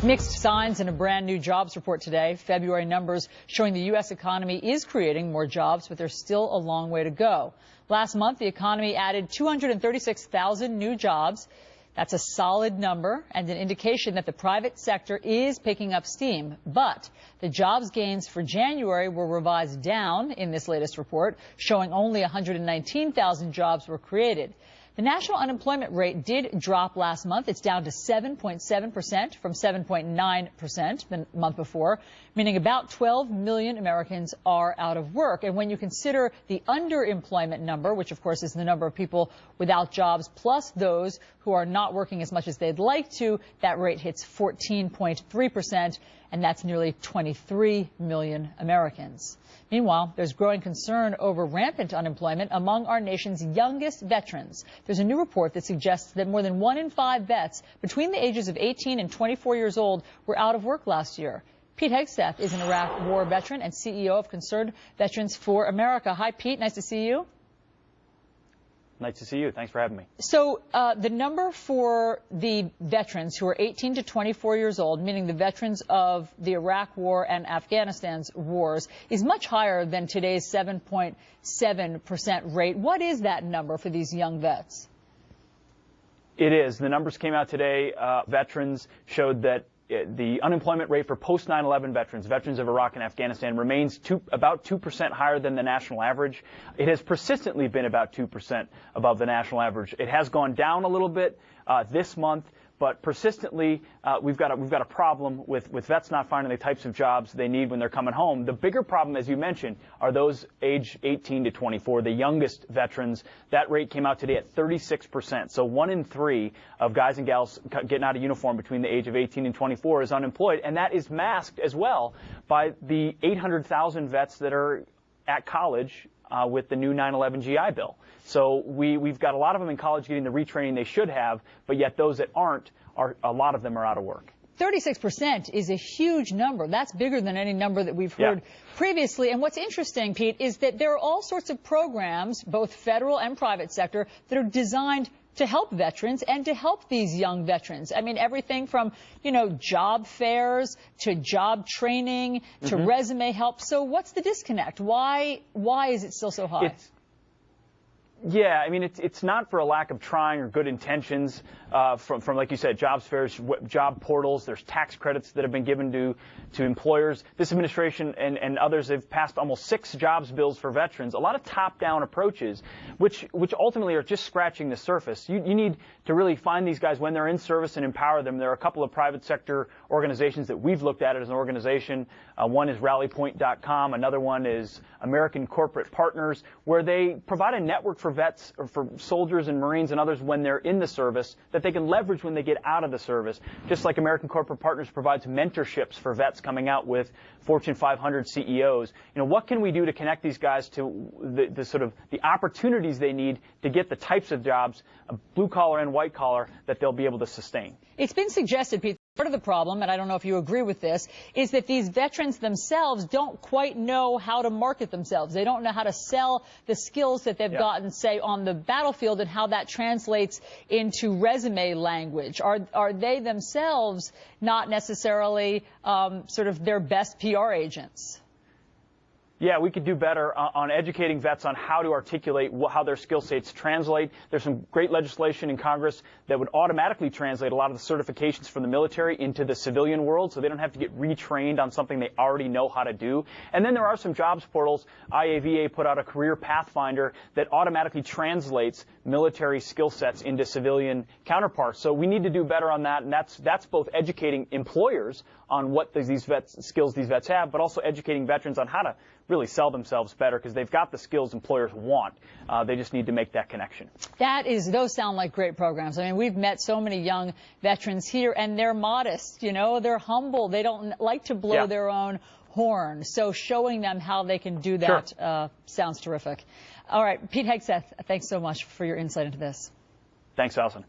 Mixed signs in a brand new jobs report today. February numbers showing the U.S. economy is creating more jobs, but there's still a long way to go. Last month, the economy added 236,000 new jobs. That's a solid number and an indication that the private sector is picking up steam. But the jobs gains for January were revised down in this latest report, showing only 119,000 jobs were created. The national unemployment rate did drop last month. It's down to 7.7% from 7.9% the month before, meaning about 12 million Americans are out of work. And when you consider the underemployment number, which of course is the number of people without jobs plus those who are not working as much as they'd like to, that rate hits 14.3%, and that's nearly 23 million Americans. Meanwhile, there's growing concern over rampant unemployment among our nation's youngest veterans. There's a new report that suggests that more than 1 in 5 vets between the ages of 18 and 24 years old were out of work last year. Pete Hegseth is an Iraq War veteran and CEO of Concerned Veterans for America. Hi, Pete. Nice to see you. Nice to see you. Thanks for having me. So the number for the veterans who are 18 to 24 years old, meaning the veterans of the Iraq War and Afghanistan's wars, is much higher than today's 7.7% rate. What is that number for these young vets? It is. The numbers came out today. Veterans showed that the unemployment rate for post-9/11 veterans of Iraq and Afghanistan remains about 2% higher than the national average. It has persistently been about 2% above the national average. It has gone down a little bit this month, but persistently we've got a problem with vets not finding the types of jobs they need when they're coming home. The bigger problem, as you mentioned, are those age 18 to 24, the youngest veterans. That rate came out today at 36%. So 1 in 3 of guys and gals getting out of uniform between the age of 18 and 24 is unemployed, and that is masked as well by the 800,000 vets that are at college with the new 9/11 GI Bill. So we've got a lot of them in college getting the retraining they should have, but yet those that aren't, a lot of them are out of work. 36% is a huge number. That's bigger than any number that we've heard previously. And what's interesting, Pete, is that there are all sorts of programs, both federal and private sector, that are designed to help veterans and to help these young veterans. I mean, everything from, job fairs to job training to resume help. So what's the disconnect? Why is it still so high? Yeah, I mean, it's not for a lack of trying or good intentions from like you said, jobs fairs, job portals. There's tax credits that have been given to employers. This administration and others have passed almost 6 jobs bills for veterans. A lot of top-down approaches, which ultimately are just scratching the surface. You need to really find these guys when they're in service and empower them. There are a couple of private sector organizations that we've looked at as an organization. One is rallypoint.com. Another one is American Corporate Partners, where they provide a network for vets or for soldiers and Marines and others when they're in the service that they can leverage when they get out of the service. Just like American Corporate Partners provides mentorships for vets coming out with Fortune 500 CEOs. What can we do to connect these guys to the sort of the opportunities they need to get the types of jobs, blue collar and white collar, that they'll be able to sustain? It's been suggested, Pete, part of the problem, and I don't know if you agree with this, is that these veterans themselves don't quite know how to market themselves. They don't know how to sell the skills that they've gotten, say, on the battlefield, and how that translates into resume language. Are they themselves not necessarily sort of their best PR agents? Yeah, we could do better on educating vets on how to articulate how their skill sets translate. There's some great legislation in Congress that would automatically translate a lot of the certifications from the military into the civilian world, so they don't have to get retrained on something they already know how to do. And then there are some jobs portals. IAVA put out a career pathfinder that automatically translates military skill sets into civilian counterparts. So we need to do better on that, and that's both educating employers on what skills these vets have, but also educating veterans on how to really sell themselves better, because they've got the skills employers want. They just need to make that connection. Those sound like great programs. I mean, we've met so many young veterans here, and they're modest, they're humble. They don't like to blow their own horn. So showing them how they can do that sounds terrific. All right, Pete Hegseth, thanks so much for your insight into this. Thanks, Allison.